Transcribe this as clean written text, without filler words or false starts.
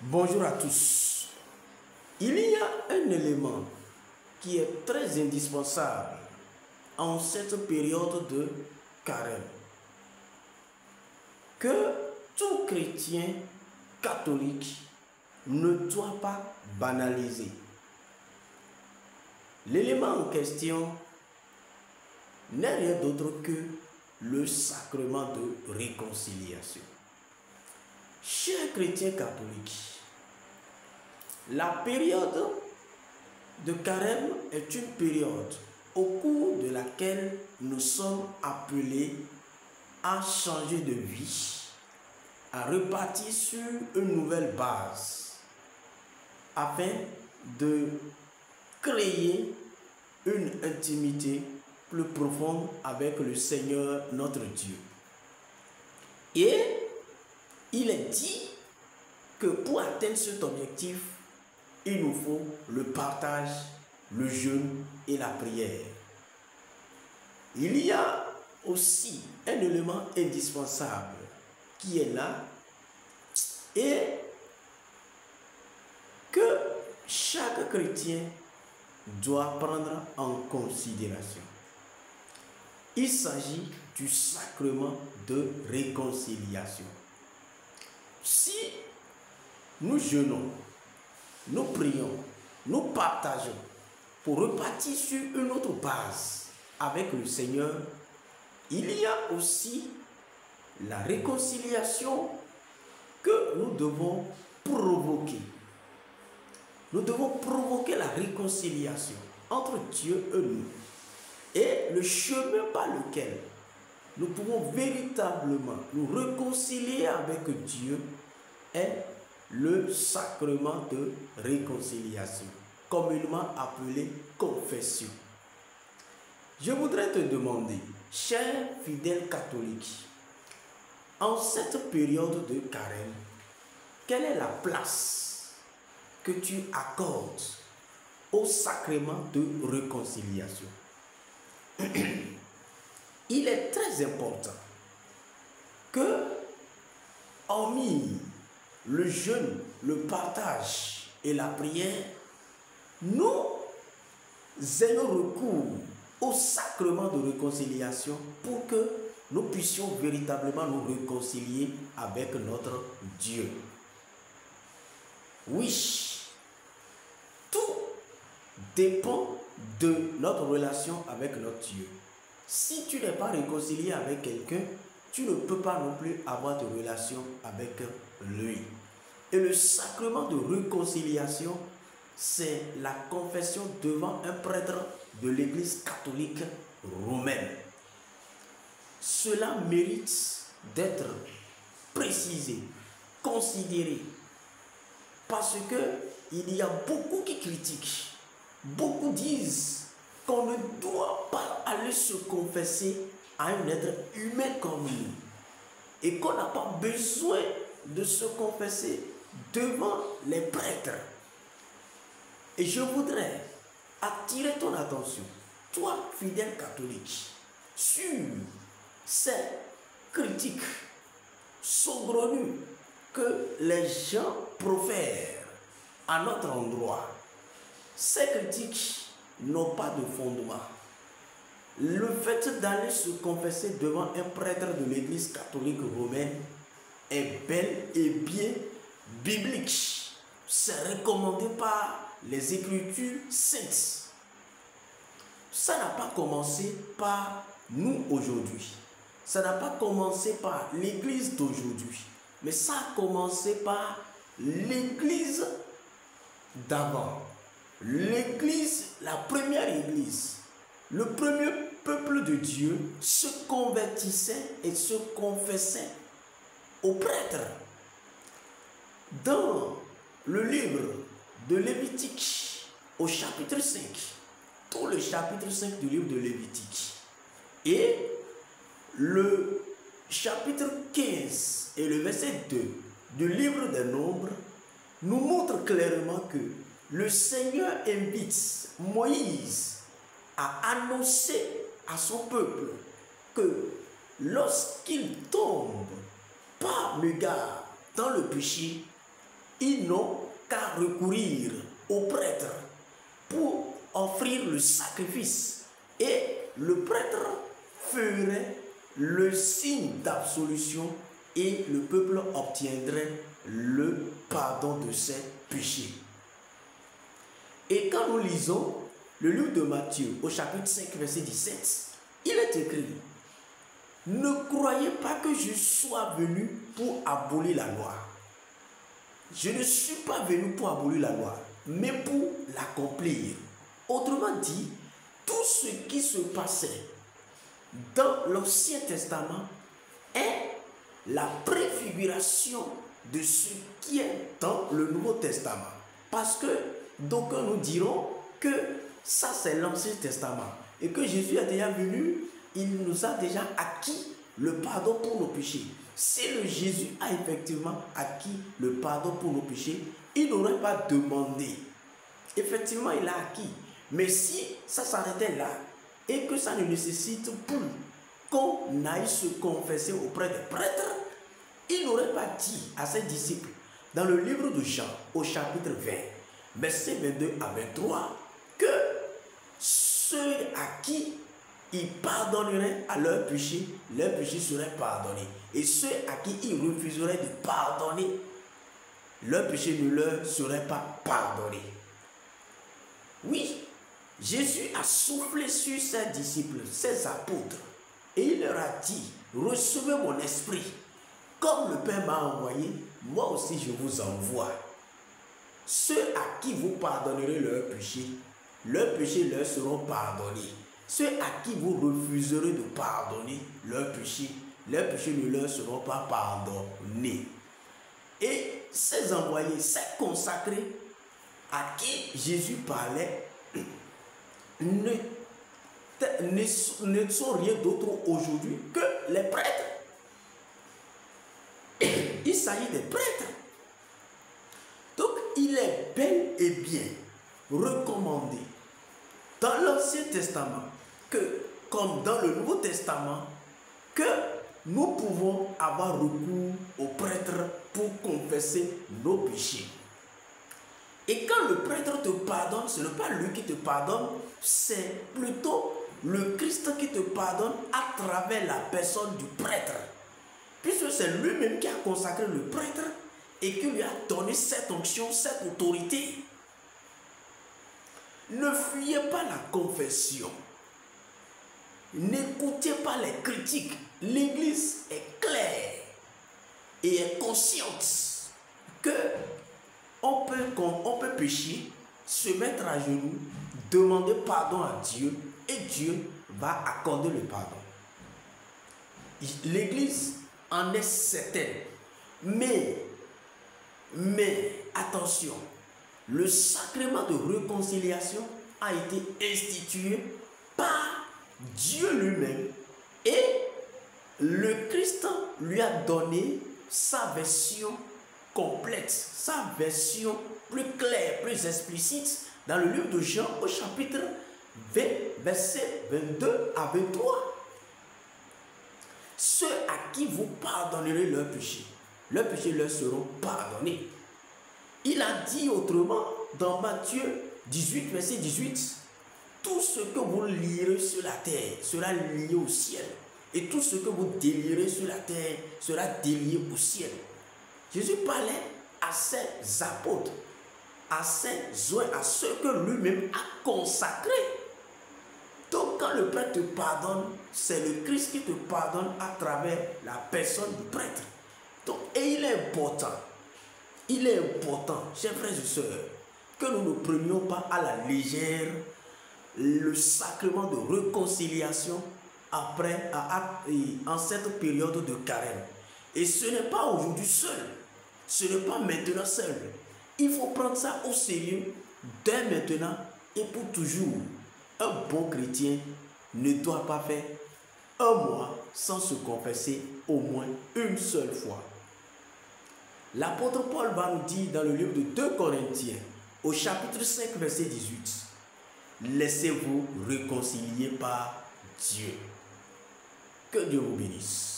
Bonjour à tous. Il y a un élément qui est très indispensable en cette période de carême que tout chrétien catholique ne doit pas banaliser. L'élément en question n'est rien d'autre que le sacrement de réconciliation. Chers chrétiens catholiques, la période de carême est une période au cours de laquelle nous sommes appelés à changer de vie, à repartir sur une nouvelle base, afin de créer une intimité plus profonde avec le Seigneur notre Dieu. Et il est dit que pour atteindre cet objectif, il nous faut le partage, le jeûne et la prière. Il y a aussi un élément indispensable qui est là et que chaque chrétien doit prendre en considération. Il s'agit du sacrement de réconciliation. Si nous jeûnons, nous prions, nous partageons pour repartir sur une autre base avec le Seigneur, il y a aussi la réconciliation que nous devons provoquer. Nous devons provoquer la réconciliation entre Dieu et nous. Et le chemin par lequel nous pouvons véritablement nous réconcilier avec Dieu est le sacrement de réconciliation, communément appelé confession. Je voudrais te demander, cher fidèle catholique, en cette période de carême, quelle est la place que tu accordes au sacrement de réconciliation? Il est très important que, hormis le jeûne, le partage et la prière, nous ayons recours au sacrement de réconciliation pour que nous puissions véritablement nous réconcilier avec notre Dieu. Oui, tout dépend de notre relation avec notre Dieu. Si tu n'es pas réconcilié avec quelqu'un, tu ne peux pas non plus avoir de relation avec lui. Et le sacrement de réconciliation, c'est la confession devant un prêtre de l'Église catholique romaine. Cela mérite d'être précisé, considéré, parce qu'il y a beaucoup qui critiquent. Beaucoup disent qu'on ne doit pas aller se confesser à un être humain comme nous et qu'on n'a pas besoin de se confesser devant les prêtres. Et je voudrais attirer ton attention, toi, fidèle catholique, sur ces critiques saugrenues que les gens profèrent à notre endroit. Ces critiques n'ont pas de fondement. Le fait d'aller se confesser devant un prêtre de l'Église catholique romaine est bel et bien biblique. C'est recommandé par les Écritures saintes. Ça n'a pas commencé par nous aujourd'hui. Ça n'a pas commencé par l'Église d'aujourd'hui. Mais ça a commencé par l'Église d'avant. L'Église, la première Église, le premier peuple de Dieu se convertissait et se confessait aux prêtres. Dans le livre de Lévitique, au chapitre 5, tout le chapitre 5 du livre de Lévitique, et le chapitre 15 et le verset 2 du livre des Nombres, nous montrent clairement que le Seigneur invite Moïse à annoncer à son peuple que lorsqu'il tombe par regard dans le péché, ils n'ont qu'à recourir au prêtre pour offrir le sacrifice. Et le prêtre ferait le signe d'absolution et le peuple obtiendrait le pardon de ses péchés. Et quand nous lisons le livre de Matthieu au chapitre 5, verset 17, il est écrit: ne croyez pas que je sois venu pour abolir la loi. Je ne suis pas venu pour abolir la loi, mais pour l'accomplir. Autrement dit, tout ce qui se passait dans l'Ancien Testament est la préfiguration de ce qui est dans le Nouveau Testament. Parce que d'aucuns nous diront que ça c'est l'Ancien Testament et que Jésus est déjà venu, il nous a déjà acquis le pardon pour nos péchés. Si le Jésus a effectivement acquis le pardon pour nos péchés, il n'aurait pas demandé. Effectivement, il a acquis. Mais si ça s'arrêtait là et que ça ne nécessite plus qu'on aille se confesser auprès des prêtres, il n'aurait pas dit à ses disciples dans le livre de Jean au chapitre 20, versets 22 à 23, que ceux à qui il pardonnerait à leurs péchés seraient pardonnés. Et ceux à qui il refuserait de pardonner, leurs péchés ne leur seraient pas pardonnés. Oui, Jésus a soufflé sur ses disciples, ses apôtres, et il leur a dit: recevez mon esprit. Comme le Père m'a envoyé, moi aussi je vous envoie. Ceux à qui vous pardonnerez leurs péchés leur seront pardonnés. Ceux à qui vous refuserez de pardonner leurs péchés ne leur seront pas pardonnés. Et ces envoyés, ces consacrés à qui Jésus parlait ne sont rien d'autre aujourd'hui que les prêtres. Il s'agit des prêtres. Donc il est bel et bien recommandé dans l'Ancien Testament que, comme dans le Nouveau Testament, que nous pouvons avoir recours aux prêtres pour confesser nos péchés. Et quand le prêtre te pardonne, ce n'est pas lui qui te pardonne, c'est plutôt le Christ qui te pardonne à travers la personne du prêtre. Puisque c'est lui-même qui a consacré le prêtre et qui lui a donné cette onction, cette autorité. Ne fuyez pas la confession. N'écoutez pas les critiques. L'Église est claire et est consciente que on peut pécher, se mettre à genoux, demander pardon à Dieu et Dieu va accorder le pardon. L'Église en est certaine. Mais attention, le sacrement de réconciliation a été institué par Dieu lui-même et le Christ lui a donné sa version complète, sa version plus claire, plus explicite dans le livre de Jean au chapitre 20, versets 22 à 23. Ceux à qui vous pardonnerez leurs péchés leur seront pardonnés. Il a dit autrement dans Matthieu 18, verset 18, tout ce que vous lierez sur la terre sera lié au ciel, et tout ce que vous délierez sur la terre sera délié au ciel. Jésus parlait à ses apôtres, à ses oins, à ceux que lui-même a consacrés. Donc quand le prêtre te pardonne, c'est le Christ qui te pardonne à travers la personne du prêtre. Donc, et il est important, chers frères et sœurs, que nous ne prenions pas à la légère le sacrement de réconciliation en cette période de carême. Et ce n'est pas aujourd'hui seul, ce n'est pas maintenant seul. Il faut prendre ça au sérieux dès maintenant et pour toujours. Un bon chrétien ne doit pas faire un mois sans se confesser au moins une seule fois. L'apôtre Paul va nous dire dans le livre de 2 Corinthiens, au chapitre 5, verset 18, laissez-vous réconcilier par Dieu. Que Dieu vous bénisse.